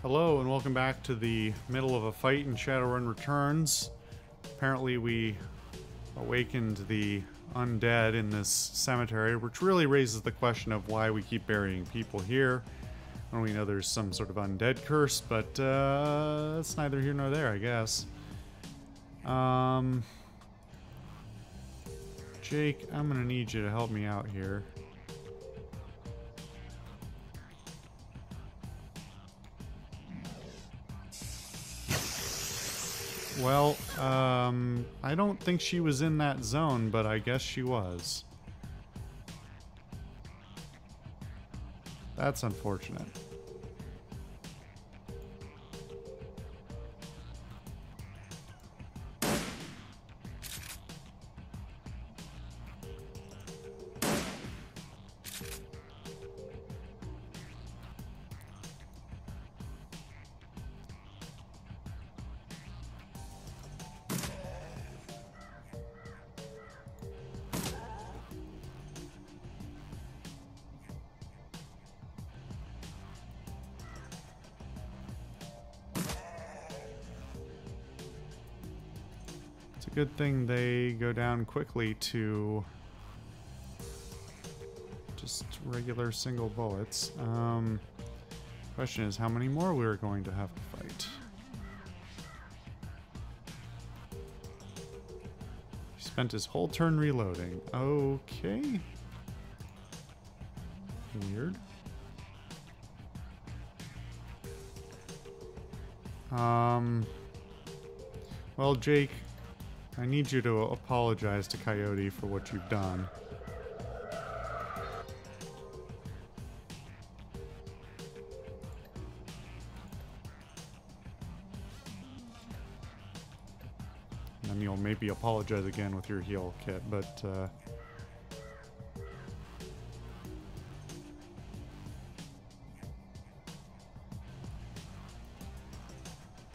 Hello and welcome back to the middle of a fight in Shadowrun Returns. Apparently we awakened the undead in this cemetery, which really raises the question of why we keep burying people here. When we know there's some sort of undead curse, but that's neither here nor there, I guess. Jake, I'm gonna need you to help me out here. Well, I don't think she was in that zone, but I guess she was. That's unfortunate. Good thing they go down quickly to just regular single bullets. Question is how many more we're going to have to fight. He spent his whole turn reloading. Okay. Weird. Well, Jake, I need you to apologize to Coyote for what you've done. And then you'll maybe apologize again with your heal kit, but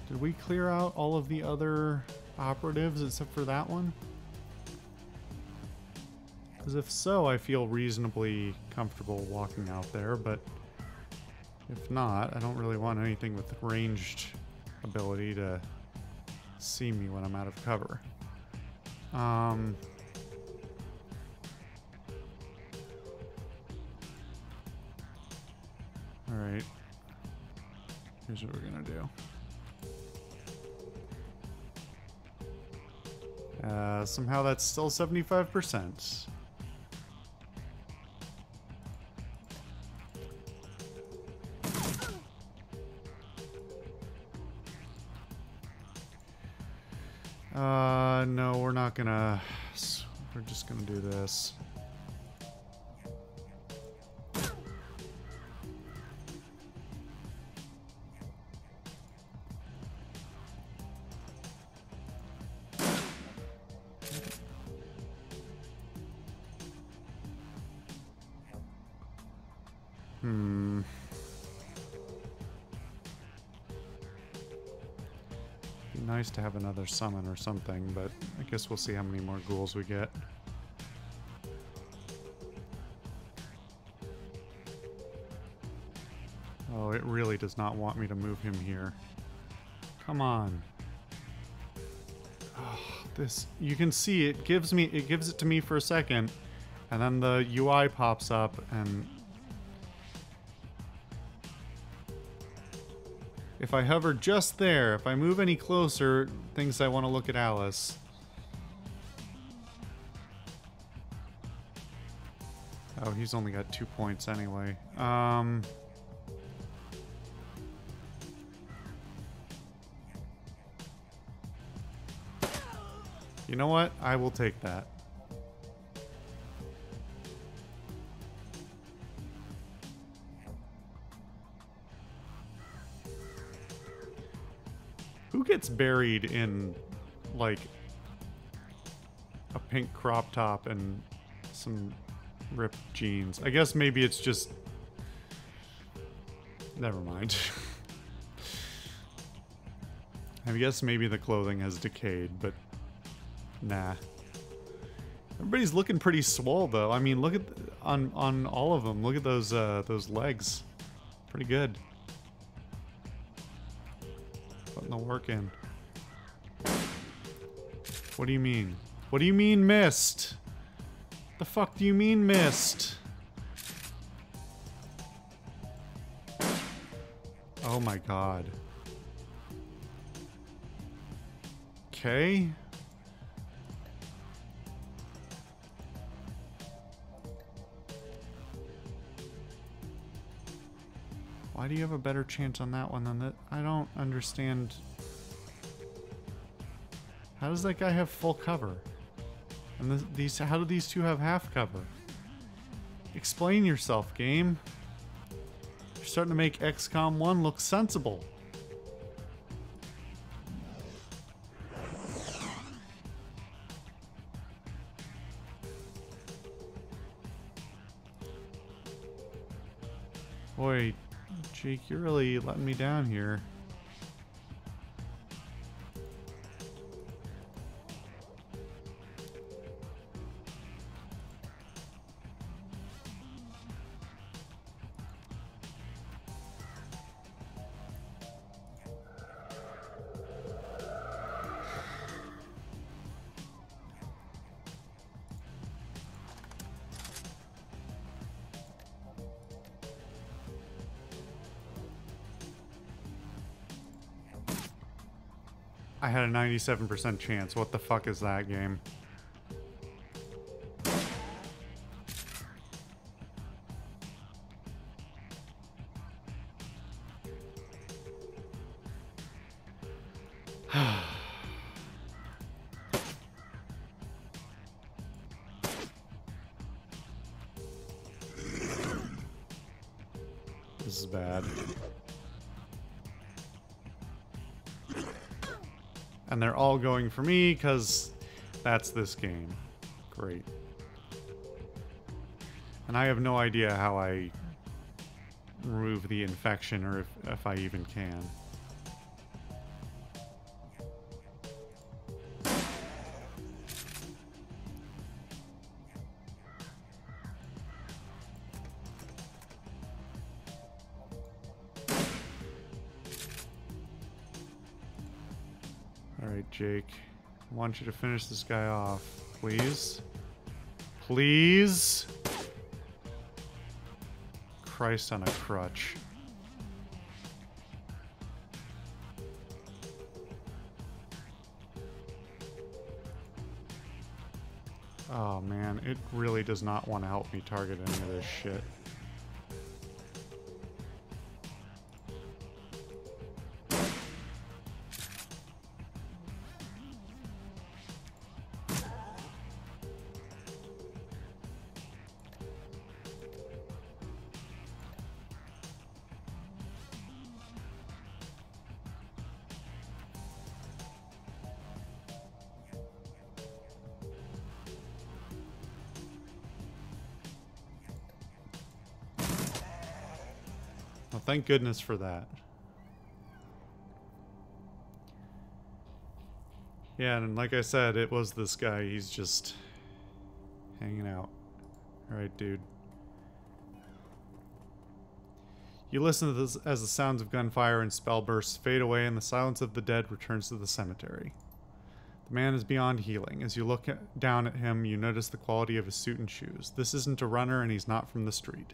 did we clear out all of the other operatives except for that one? Because if so, I feel reasonably comfortable walking out there, but if not, I don't really want anything with ranged ability to see me when I'm out of cover. Alright. Here's what we're gonna do. Somehow that's still 75%. No, we're not gonna... We're just gonna do this. Be nice to have another summon or something, but I guess we'll see how many more ghouls we get. Oh, it really does not want me to move him here. Come on. Oh, this, you can see it gives it to me for a second, and then the UI pops up and if I hover just there, if I move any closer, thinks I want to look at Alice. Oh, he's only got 2 points anyway. You know what? I will take that. Who gets buried in, like, a pink crop top and some ripped jeans? I guess maybe it's just... Never mind. I guess maybe the clothing has decayed, but... Nah. Everybody's looking pretty swole, though. I mean, look at... On all of them, look at those legs. Pretty good. Putting the work in. What do you mean? What do you mean missed? The fuck do you mean missed? Oh my god. Okay. Why do you have a better chance on that one than that? I don't understand. How does that guy have full cover? And how do these two have half cover? Explain yourself, game. You're starting to make XCOM 1 look sensible. Boy, Jake, you're really letting me down here. I had a 97% chance. What the fuck is that game? This is bad. And they're all going for me because that's this game. Great. And I have no idea how I remove the infection or if I even can. Alright, Jake. I want you to finish this guy off. Please? Please? Christ on a crutch. Oh man, it really does not want to help me target any of this shit. Well, thank goodness for that. Yeah, and like I said, it was this guy. He's just hanging out. Alright, dude. You listen to this as the sounds of gunfire and spell bursts fade away and the silence of the dead returns to the cemetery. The man is beyond healing. As you look down at him, you notice the quality of his suit and shoes. This isn't a runner and he's not from the street.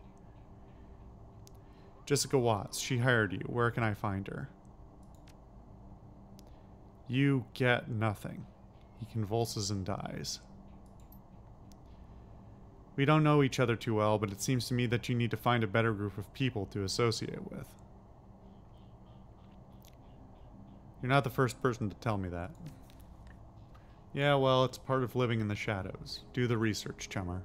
Jessica Watts, she hired you. Where can I find her? You get nothing. He convulses and dies. We don't know each other too well, but it seems to me that you need to find a better group of people to associate with. You're not the first person to tell me that. Yeah, well, it's part of living in the shadows. Do the research, chummer.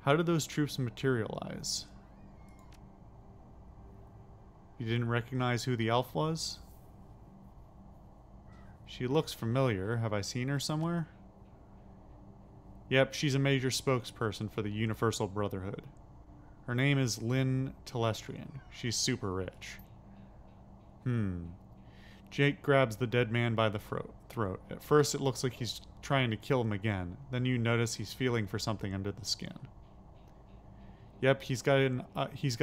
How did those troops materialize? You didn't recognize who the elf was? She looks familiar. Have I seen her somewhere? Yep, she's a major spokesperson for the Universal Brotherhood. Her name is Lynn Telestrian. She's super rich. Jake grabs the dead man by the throat. At first it looks like he's trying to kill him again. Then you notice he's feeling for something under the skin. Yep, he's got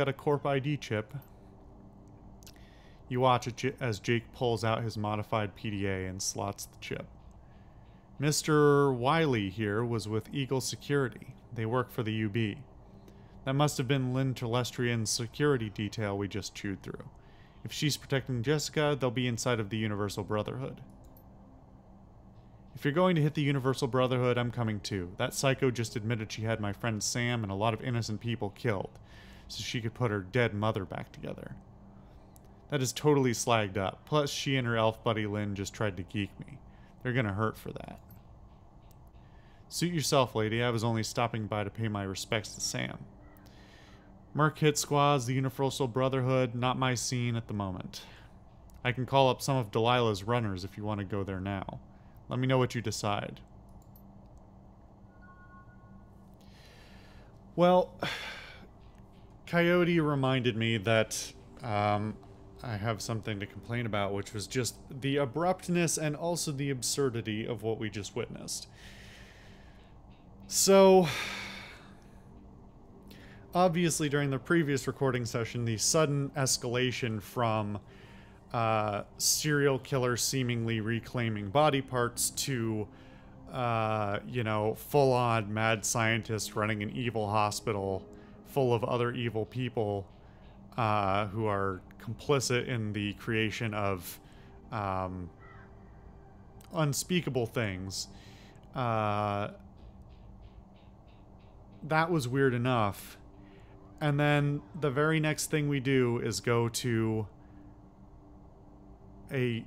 a Corp ID chip. You watch as Jake pulls out his modified PDA and slots the chip. Mr. Wiley here was with Eagle Security. They work for the UB. That must have been Lynn Terlestrian's security detail we just chewed through. If she's protecting Jessica, they'll be inside of the Universal Brotherhood. If you're going to hit the Universal Brotherhood, I'm coming too. That psycho just admitted she had my friend Sam and a lot of innocent people killed, so she could put her dead mother back together. That is totally slagged up. Plus, she and her elf buddy Lynn just tried to geek me. They're gonna hurt for that. Suit yourself, lady. I was only stopping by to pay my respects to Sam. Merc hit squads, the Universal Brotherhood, not my scene at the moment. I can call up some of Delilah's runners if you want to go there now. Let me know what you decide. Well, Coyote reminded me that I have something to complain about, which was just the abruptness and also the absurdity of what we just witnessed. So, obviously during the previous recording session, the sudden escalation from serial killer seemingly reclaiming body parts to, you know, full-on mad scientist running an evil hospital full of other evil people who are complicit in the creation of unspeakable things. That was weird enough. And then the very next thing we do is go to a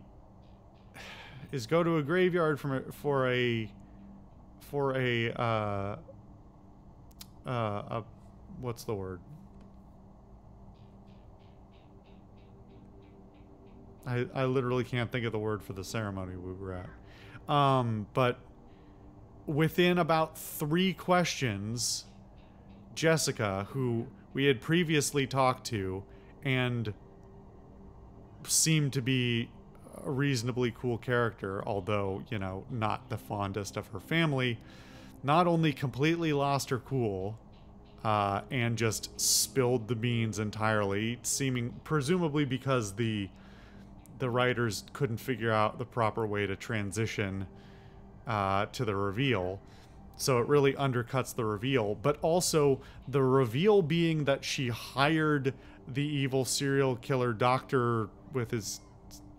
graveyard for a what's the word? I literally can't think of the word for the ceremony we were at. But within about 3 questions, Jessica, who we had previously talked to and seemed to be a reasonably cool character, although, you know, not the fondest of her family, not only completely lost her cool and just spilled the beans entirely, presumably because the writers couldn't figure out the proper way to transition to the reveal. So it really undercuts the reveal, but also the reveal being that she hired the evil serial killer doctor with his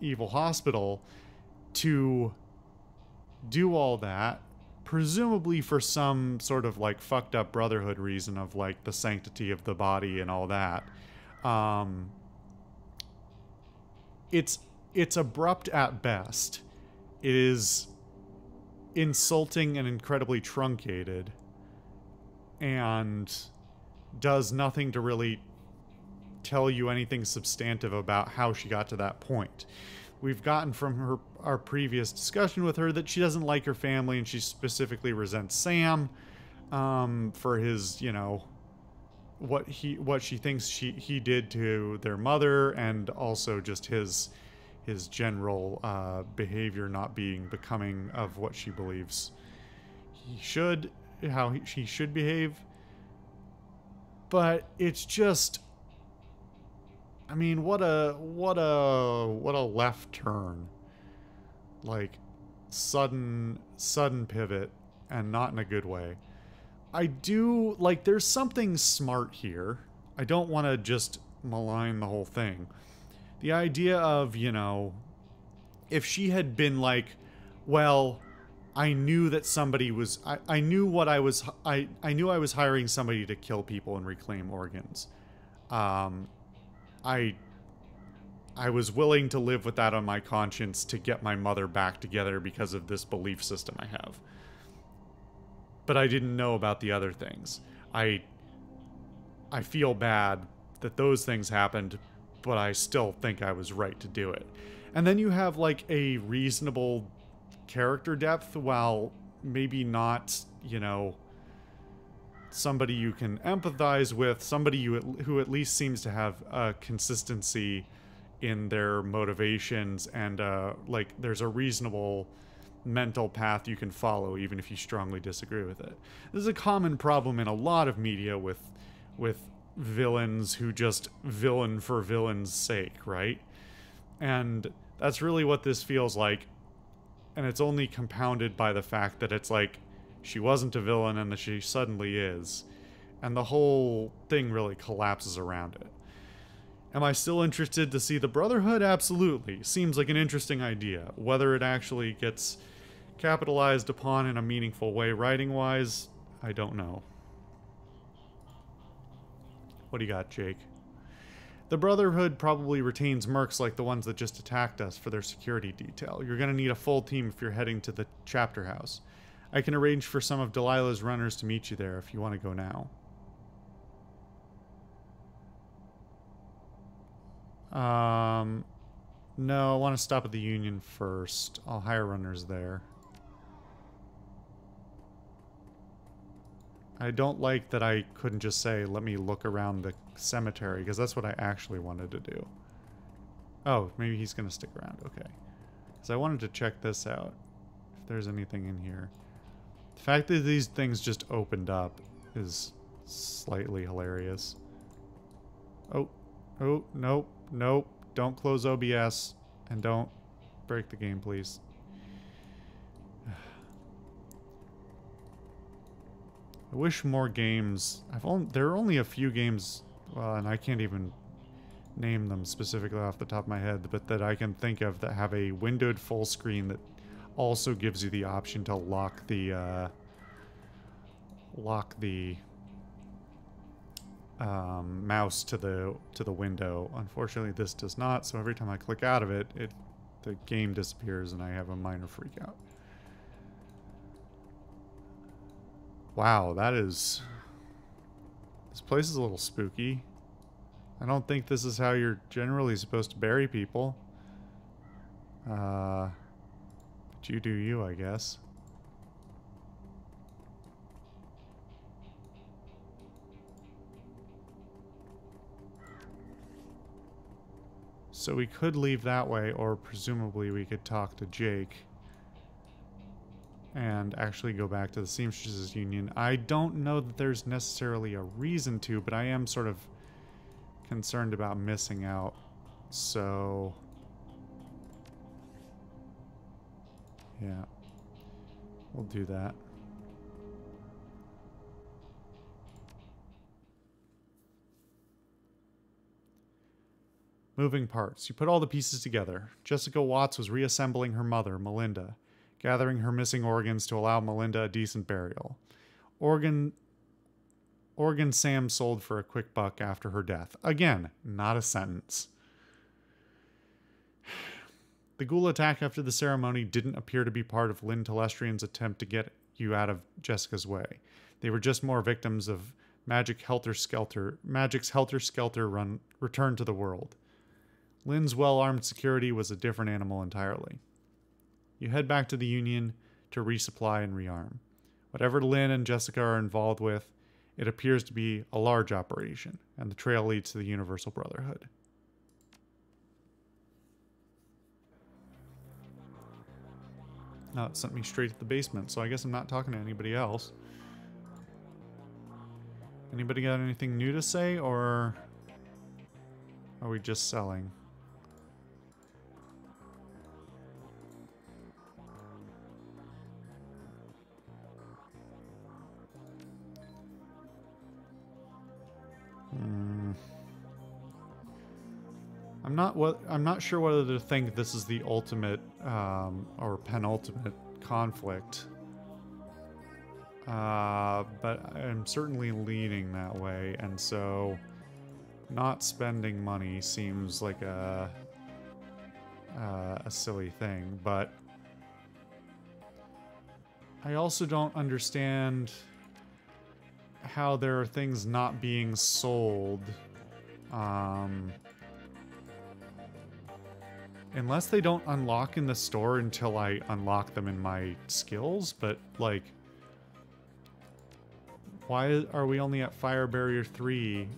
evil hospital to do all that, presumably for some sort of like fucked up brotherhood reason of like the sanctity of the body and all that. It's abrupt at best. It is insulting and incredibly truncated, and does nothing to really tell you anything substantive about how she got to that point. We've gotten from our previous discussion with her that she doesn't like her family, and she specifically resents Sam for his, you know, what she thinks he did to their mother, and also just his general behavior not being becoming of what she believes he should, she should behave. But it's just, I mean, what a left turn. Like, sudden pivot, and not in a good way. I do, like, there's something smart here. I don't want to just malign the whole thing. The idea of, you know, if she had been like, well, I knew that somebody was, I knew I was hiring somebody to kill people and reclaim organs. I was willing to live with that on my conscience to get my mother back together because of this belief system I have. But I didn't know about the other things. I feel bad that those things happened, but I still think I was right to do it. And then you have like a reasonable character depth, while maybe not, you know, somebody you can empathize with, somebody who at least seems to have a consistency in their motivations, and like there's a reasonable mental path you can follow even if you strongly disagree with it. This is a common problem in a lot of media with villains who just villain for villain's sake, right? And that's really what this feels like. And it's only compounded by the fact that it's like she wasn't a villain and that she suddenly is. And the whole thing really collapses around it. Am I still interested to see the Brotherhood? Absolutely. Seems like an interesting idea. Whether it actually gets capitalized upon in a meaningful way writing-wise, I don't know. What do you got, Jake? The Brotherhood probably retains mercs like the ones that just attacked us for their security detail. You're going to need a full team if you're heading to the chapter house. I can arrange for some of Delilah's runners to meet you there if you want to go now. No, I want to stop at the Union first. I'll hire runners there. I don't like that I couldn't just say, let me look around the cemetery, because that's what I actually wanted to do. Oh, maybe he's going to stick around. Okay. Because I wanted to check this out, if there's anything in here. The fact that these things just opened up is slightly hilarious. Oh, nope, nope. Don't close OBS, and don't break the game, please. I wish more games... there are only a few games, well, and I can't even name them specifically off the top of my head, but that I can think of that have a windowed full screen that also gives you the option to lock the mouse to the window. Unfortunately, this does not, so every time I click out of it, the game disappears and I have a minor freak out. Wow, this place is a little spooky. I don't think this is how you're generally supposed to bury people. But you do you, I guess. So we could leave that way, or presumably we could talk to Jake and actually go back to the Seamstresses Union. I don't know that there's necessarily a reason to, but I am sort of concerned about missing out. So yeah, we'll do that. Moving parts. You put all the pieces together. Jessica Watts was reassembling her mother, Melinda, gathering her missing organs to allow Melinda a decent burial. Organ Sam sold for a quick buck after her death. Again, not a sentence. The ghoul attack after the ceremony didn't appear to be part of Lynn Telestrian's attempt to get you out of Jessica's way. They were just more victims of Magic's helter-skelter return to the world. Lynn's well-armed security was a different animal entirely. You head back to the Union to resupply and rearm. Whatever Lynn and Jessica are involved with, it appears to be a large operation, and the trail leads to the Universal Brotherhood. Oh, it sent me straight to the basement, so I guess I'm not talking to anybody else. Anybody got anything new to say, or are we just selling? I'm not sure whether to think this is the ultimate or penultimate conflict, but I'm certainly leaning that way, and so not spending money seems like a silly thing. But I also don't understand how there are things not being sold. Unless they don't unlock in the store until I unlock them in my skills, but like, why are we only at Fire Barrier 3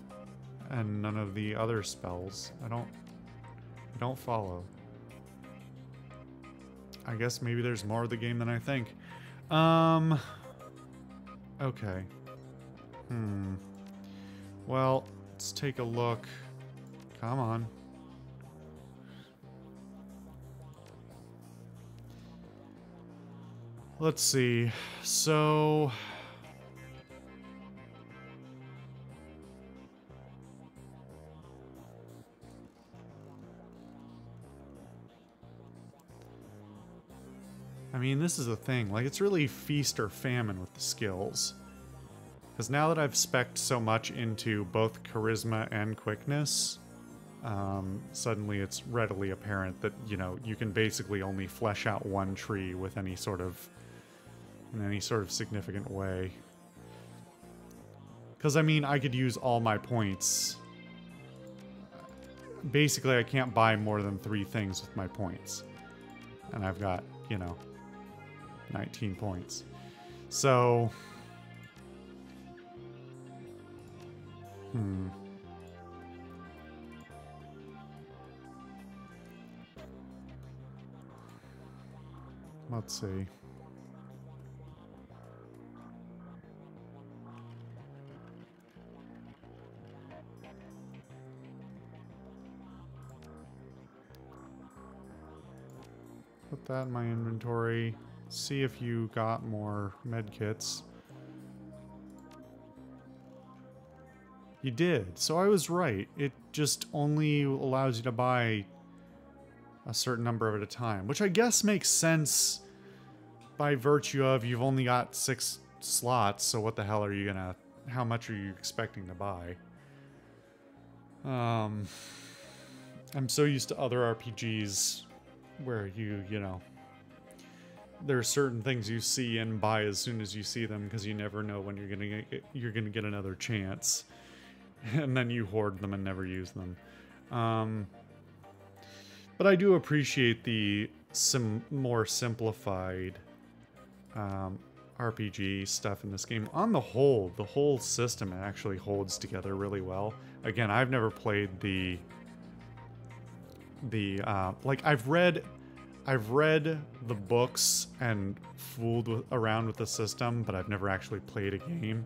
and none of the other spells? I don't follow. I guess maybe there's more of the game than I think. Okay. Well, let's take a look. Come on. Let's see. So... I mean, this is the thing. Like, it's really feast or famine with the skills. Because now that I've spec'd so much into both charisma and quickness, suddenly it's readily apparent that, you know, you can basically only flesh out one tree with any sort of... in any sort of significant way. Because, I mean, I could use all my points. Basically, I can't buy more than 3 things with my points. And I've got, you know... 19 points. So... Let's see. Put that in my inventory. See if you got more medkits. You did. So I was right. It just only allows you to buy a certain number of at a time, which I guess makes sense by virtue of you've only got 6 slots, so what the hell are you gonna... how much are you expecting to buy? I'm so used to other RPGs where you know... there are certain things you see and buy as soon as you see them because you never know when you're gonna get another chance, and then you hoard them and never use them. But I do appreciate the more simplified RPG stuff in this game. On the whole system actually holds together really well. Again, I've never played the like I've read the books and fooled around with the system, but I've never actually played a game.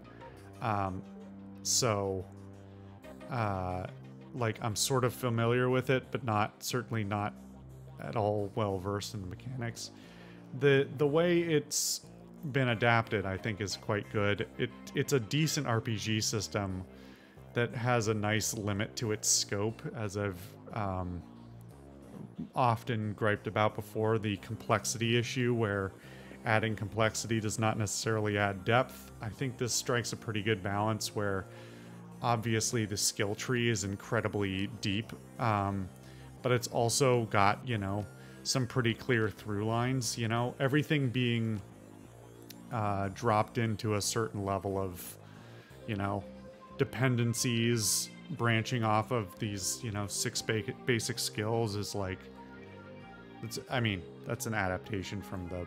Like, I'm sort of familiar with it, but certainly not at all well versed in the mechanics. The way it's been adapted, I think, is quite good. It's a decent RPG system that has a nice limit to its scope, as I've often griped about before, the complexity issue, where adding complexity does not necessarily add depth. I think this strikes a pretty good balance where obviously the skill tree is incredibly deep, but it's also got, you know, some pretty clear through lines, you know, everything being dropped into a certain level of, you know, dependencies branching off of these, you know, 6 basic skills is like, I mean, that's an adaptation from the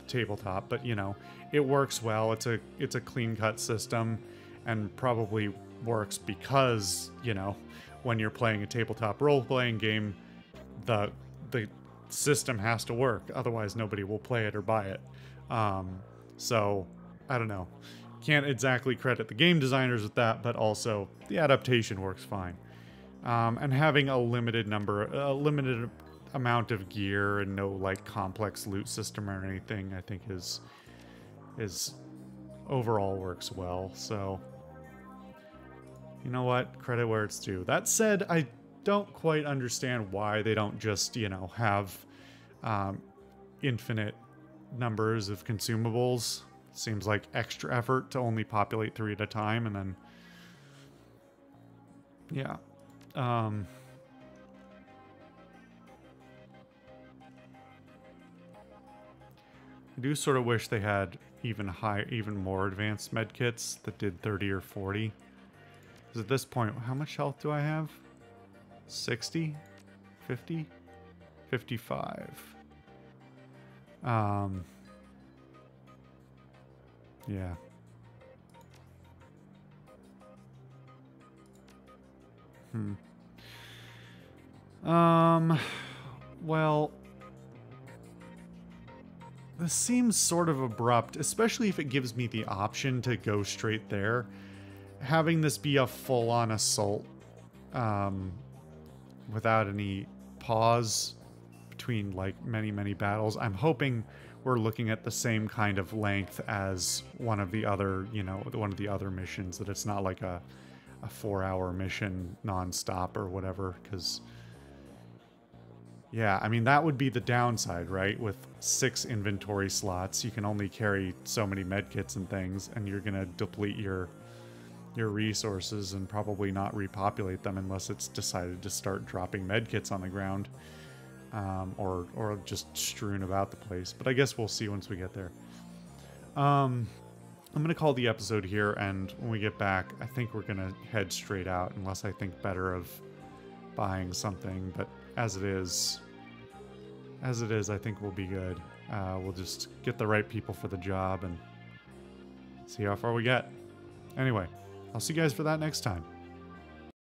tabletop, but, you know, it works well. It's a clean-cut system, and probably works because, you know, when you're playing a tabletop role-playing game, the system has to work, otherwise nobody will play it or buy it. So, I don't know. Can't exactly credit the game designers with that, but also the adaptation works fine. And having a limited amount of gear and no, like, complex loot system or anything, I think is overall works well. So, you know what? Credit where it's due. That said, I don't quite understand why they don't just, you know, have infinite numbers of consumables. Seems like extra effort to only populate 3 at a time, and then... yeah. I do sort of wish they had even more advanced medkits that did 30 or 40. Because at this point, how much health do I have? 60? 50? 55. Yeah. Well, this seems sort of abrupt, especially if it gives me the option to go straight there. Having this be a full-on assault, without any pause between, like, many battles. I'm hoping we're looking at the same kind of length as one of the other, you know, one of the other missions, that it's not like a 4-hour mission nonstop or whatever, because yeah, I mean, that would be the downside, right? With 6 inventory slots, you can only carry so many medkits and things, and you're gonna deplete your resources and probably not repopulate them unless it's decided to start dropping medkits on the ground, or just strewn about the place. But I guess we'll see once we get there. I'm going to call the episode here, and when we get back, I think we're going to head straight out, unless I think better of buying something. But as it is, I think we'll be good. We'll just get the right people for the job and see how far we get. Anyway, I'll see you guys for that next time.